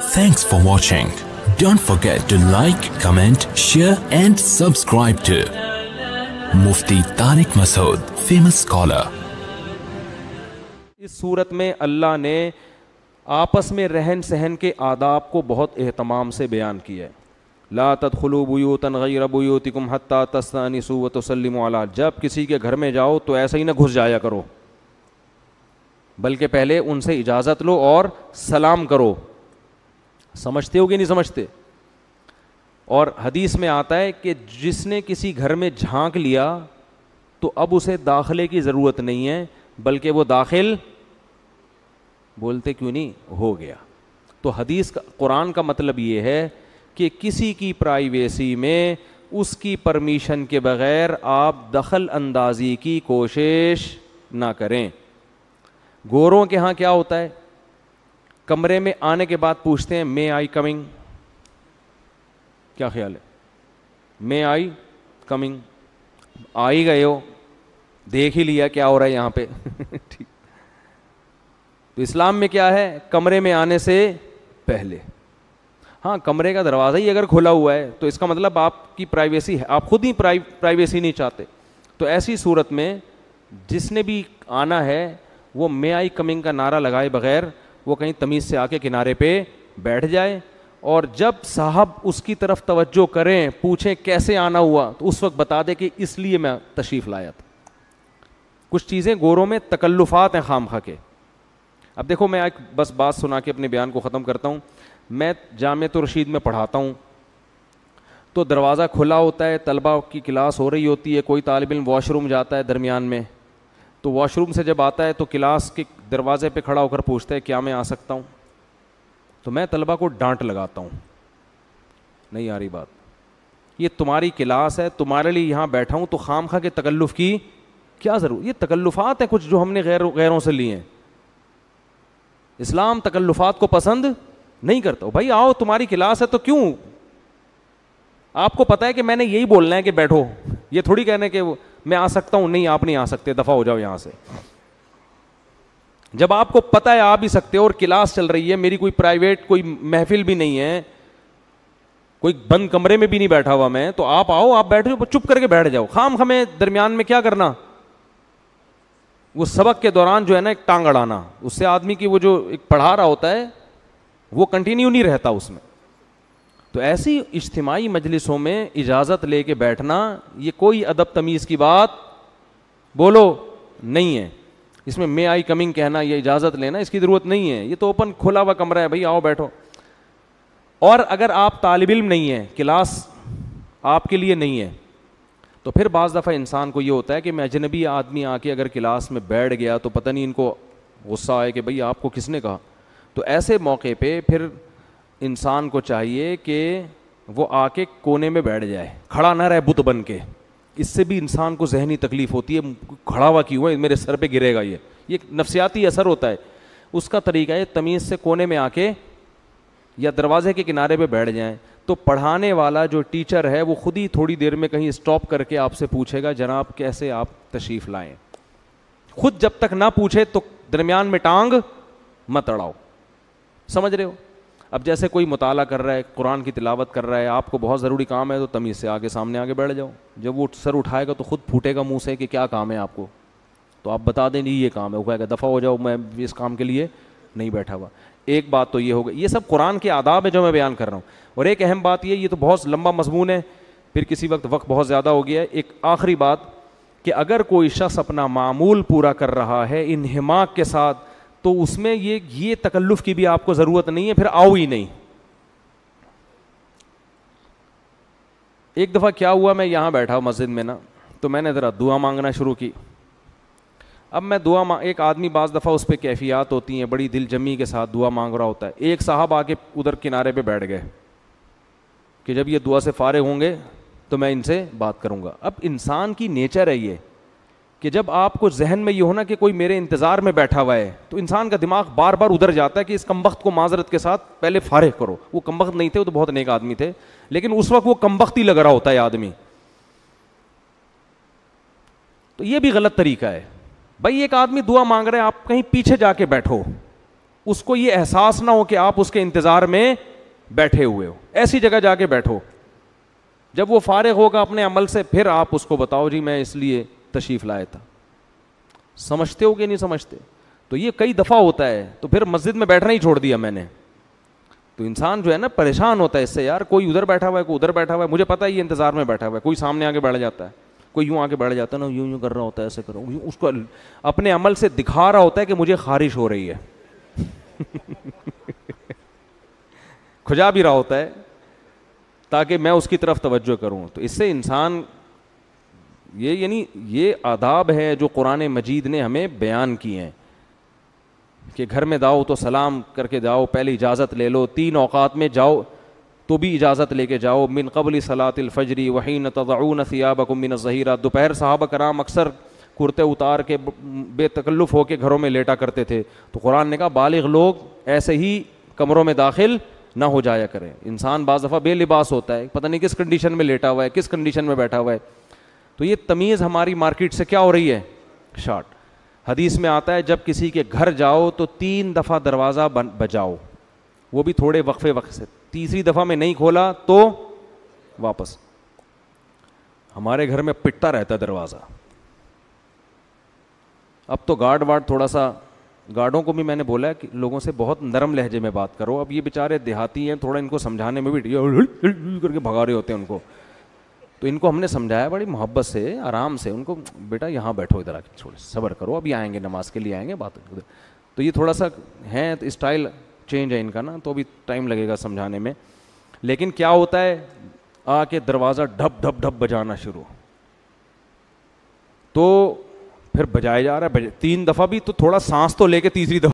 Thanks for watching. Don't forget to like, comment, share and subscribe to Mufti Tariq Masood, famous scholar. اس صورت میں اللہ نے آپس میں رہن سہن کے آداب کو بہت اہتمام سے بیان کیا ہے. لا تدخلوا بیوتا غیر بیوتکم حتی تستأنسوا وتسلموا علی. جب کسی کے گھر میں جاؤ تو ایسا ہی نہ گھس جایا کرو, بلکہ پہلے ان سے اجازت لو اور سلام کرو. سمجھتے ہو کہ نہیں سمجھتے؟ اور حدیث میں آتا ہے کہ جس نے کسی گھر میں جھانک لیا تو اب اسے داخلے کی ضرورت نہیں ہے, بلکہ وہ داخل بولتے کیوں نہیں ہو گیا. تو حدیث کا, قرآن کا مطلب یہ ہے کہ کسی کی پرائیویسی میں اس کی پرمیشن کے بغیر آپ دخل اندازی کی کوشش نہ کریں. گوروں کے ہاں کیا ہوتا ہے, کمرے میں آنے کے بعد پوچھتے ہیں مے آئی کمنگ. کیا خیال ہے؟ مے آئی کمنگ. آ ہی گئے ہو, دیکھ ہی لیا کیا ہو رہا ہے یہاں پہ. ٹھیک. تو اسلام میں کیا ہے, کمرے میں آنے سے پہلے, ہاں کمرے کا دروازہ ہی اگر کھلا ہوا ہے تو اس کا مطلب آپ کی پرائیویسی ہے, آپ خود ہی پرائیویسی نہیں چاہتے. تو ایسی صورت میں جس نے بھی آنا ہے وہ مے آئی کمنگ کا نعرہ لگائے بغیر وہ کہیں تمیز سے آ کے کنارے پہ بیٹھ جائے, اور جب صاحب اس کی طرف توجہ کریں, پوچھیں کیسے آنا ہوا, تو اس وقت بتا دے کہ اس لیے میں تشریف لایا تھا. کچھ چیزیں گوروں میں تکلفات ہیں خام خواہ کے. اب دیکھو میں ایک بس بات سنا کے اپنے بیان کو ختم کرتا ہوں. میں جامعۃ الرشید میں پڑھاتا ہوں تو دروازہ کھلا ہوتا ہے, طلبہ کی کلاس ہو رہی ہوتی ہے, کوئی طالب علم واش روم جاتا ہے درمیان میں, تو واش روم سے جب آتا ہے تو کلاس کے دروازے پہ کھڑا ہو کر پوچھتا ہے کیا میں آ سکتا ہوں. تو میں طلبہ کو ڈانٹ لگاتا ہوں, نہیں آ رہی بات, یہ تمہاری کلاس ہے, تمہارے لیے یہاں بیٹھا ہوں, تو خام خواہ کے تکلف کی کیا ضرورت. یہ تکلفات ہیں کچھ جو ہم نے غیروں سے لیے ہیں. اسلام تکلفات کو پسند نہیں کرتا. بھائی آؤ, تمہاری کلاس ہے تو کیوں, آپ کو پتا ہے کہ میں نے یہی بولنا ہے کہ بیٹھو, یہ تھوڑی کہنے کہ میں آ سکتا ہوں, نہیں آپ نہیں آ سکتے, دفعہ ہو جاؤ یہاں سے. جب آپ کو پتا ہے آ بھی سکتے ہو اور کلاس چل رہی ہے, میری کوئی پرائیویٹ کوئی محفل بھی نہیں ہے, کوئی بند کمرے میں بھی نہیں بیٹھا ہوا میں, تو آپ آؤ, آپ بیٹھو, چپ کر کے بیٹھ جاؤ. خام ہمیں درمیان میں کیا کرنا, وہ سبق کے دوران جو ہے نا ایک ٹانگ اڑانا, اس سے آدمی کی وہ جو ایک پڑھا رہا ہوتا ہے وہ کنٹینیو نہیں رہتا اس میں. تو ایسی اجتماعی مجلسوں میں اجازت لے کے بیٹھنا یہ کوئی ادب تمیز کی بات بولو نہیں ہے. اس میں مے آئی کمنگ کہنا, یہ اجازت لینا, اس کی ضرورت نہیں ہے. یہ تو اوپن کھلا ہوا کمرہ ہے, بھائی آؤ بیٹھو. اور اگر آپ طالب علم نہیں ہیں, کلاس آپ کے لیے نہیں ہے, تو پھر بعض دفعہ انسان کو یہ ہوتا ہے کہ میں اجنبی آدمی آ کے اگر کلاس میں بیٹھ گیا تو پتہ نہیں ان کو غصہ آئے کہ بھئی آپ کو کس نے کہا. تو ایسے موقع پہ پھر انسان کو چاہیے کہ وہ آ کے کونے میں بیٹھ جائے, کھڑا نہ رہے بت بن کے. اس سے بھی انسان کو ذہنی تکلیف ہوتی ہے, کھڑا ہوا کیوں ہے, میرے سر پہ گرے گا, یہ ایک نفسیاتی اثر ہوتا ہے. اس کا طریقہ ہے تمیز سے کونے میں آ کے یا دروازے کے کنارے پہ بیٹھ جائیں. تو پڑھانے والا جو ٹیچر ہے وہ خود ہی تھوڑی دیر میں کہیں اسٹاپ کر کے آپ سے پوچھے گا جناب کیسے آپ تشریف لائیں. خود جب تک نہ پوچھے تو درمیان میں ٹانگ مت اڑاؤ. سمجھ رہے ہو؟ اب جیسے کوئی مطالعہ کر رہا ہے, قرآن کی تلاوت کر رہا ہے, آپ کو بہت ضروری کام ہے تو تمیز سے آگے سامنے آگے بیٹھ جاؤ. جب وہ سر اٹھائے گا تو خود پھوٹے گا منہ سے کہ کیا کام ہے آپ کو, تو آپ بتا دیں نہیں یہ کام ہے, وہ کہے گا دفعہ ہو جاؤ, میں اس کام کے لیے نہیں بیٹھا ہوا. ایک بات تو یہ ہوگی, یہ سب قرآن کے آداب ہے جو میں بیان کر رہا ہوں. اور ایک اہم بات یہ تو بہت لمبا مضمون ہے, پھر کسی وقت بہت زیادہ ہو گیا ہے. ایک آخری بات کہ اگر کوئی شخص اپنا معمول پورا کر رہا ہے انہماک کے ساتھ تو اس میں یہ تکلف کی بھی آپ کو ضرورت نہیں ہے, پھر آؤ ہی نہیں. ایک دفعہ کیا ہوا, میں یہاں بیٹھا مسجد میں نا, تو میں نے ذرا دعا مانگنا شروع کی. اب میں ایک آدمی بعض دفعہ اس پہ کیفیات ہوتی ہیں, بڑی دل جمی کے ساتھ دعا مانگ رہا ہوتا ہے. ایک صاحب آ کے ادھر کنارے پہ بیٹھ گئے کہ جب یہ دعا سے فارغ ہوں گے تو میں ان سے بات کروں گا. اب انسان کی نیچر ہے یہ کہ جب آپ کو ذہن میں یہ ہونا کہ کوئی میرے انتظار میں بیٹھا ہوا ہے تو انسان کا دماغ بار بار ادھر جاتا ہے کہ اس کمبخت کو معذرت کے ساتھ پہلے فارغ کرو. وہ کمبخت نہیں تھے, وہ تو بہت نیک آدمی تھے, لیکن اس وقت وہ کمبخت ہی لگ رہا ہوتا ہے آدمی. تو یہ بھی غلط طریقہ ہے. بھائی ایک آدمی دعا مانگ رہے ہیں, آپ کہیں پیچھے جا کے بیٹھو, اس کو یہ احساس نہ ہو کہ آپ اس کے انتظار میں بیٹھے ہوئے ہو. ایسی جگہ جا کے بیٹھو, جب وہ فارغ ہوگا اپنے عمل سے پھر آپ اس کو بتاؤ جی میں اس لیے تشریف لایا تھا. سمجھتے ہو کہ نہیں سمجھتے؟ تو یہ کئی دفعہ ہوتا ہے, تو پھر مسجد میں بیٹھنا ہی چھوڑ دیا میں نے. تو انسان جو ہے نا پریشان ہوتا ہے اس سے, یار کوئی ادھر بیٹھا ہوا ہے, کوئی ادھر بیٹھا ہوا ہے, مجھے پتہ ہے یہ انتظار میں بیٹھا ہوا ہے, کوئی سامنے آ کے بیٹھ جاتا ہے, کوئی یوں آ کے بیٹھ جاتا ہے نا, یوں کر رہا ہوتا ہے, ایسے کرو, اس کو اپنے عمل سے دکھا رہا ہوتا ہے کہ مجھے خارش ہو رہی ہے. کھجا بھی رہا ہوتا ہے تاکہ میں اس کی طرف توجہ کروں. تو اس سے انسان یہ یعنی یہ آداب ہے جو قرآن مجید نے ہمیں بیان کیے ہیں کہ گھر میں جاؤ تو سلام کر کے جاؤ, پہلے اجازت لے لو, 3 اوقات میں جاؤ تو بھی اجازت لے کے جاؤ, من قبل صلاۃ الفجر وحین تضعون ثیابکم من الظہیرہ. دوپہر صحابہ کرام اکثر کرتے اتار کے بے تکلف ہو کے گھروں میں لیٹا کرتے تھے, تو قرآن نے کہا بالغ لوگ ایسے ہی کمروں میں داخل نہ ہو جایا کریں. انسان بعض دفعہ بے لباس ہوتا ہے, پتہ نہیں کس کنڈیشن میں لیٹا ہوا ہے, کس کنڈیشن میں بیٹھا ہوا ہے. تو یہ تمیز ہماری مارکیٹ سے کیا ہو رہی ہے, شارٹ. حدیث میں آتا ہے جب کسی کے گھر جاؤ تو 3 دفعہ دروازہ بجاؤ, وہ بھی تھوڑے وقفے وقت سے. تیسری دفعہ میں نہیں کھولا تو واپس. ہمارے گھر میں پٹتا رہتا ہے دروازہ. اب تو گارڈ وارڈ تھوڑا سا, گارڈوں کو بھی میں نے بولا ہے کہ لوگوں سے بہت نرم لہجے میں بات کرو. اب یہ بیچارے دیہاتی ہیں, تھوڑا ان کو سمجھانے میں بھی کر کے بھگا رہے ہوتے ہیں ان کو. تو ان کو ہم نے سمجھایا بڑی محبت سے, آرام سے, ان کو بیٹا یہاں بیٹھو, ادھر آ کے چھوڑ صبر کرو, ابھی آئیں گے نماز کے لیے آئیں گے بات. تو یہ تھوڑا سا ہے اسٹائل چینج ہے ان کا نا, تو ابھی ٹائم لگے گا سمجھانے میں. لیکن کیا ہوتا ہے, آ کے دروازہ ڈھپ ڈھپ ڈھپ بجانا شروع, تو پھر بجایا جا رہا ہے 3 دفعہ بھی, تو تھوڑا سانس تو لے کے تیسری دفعہ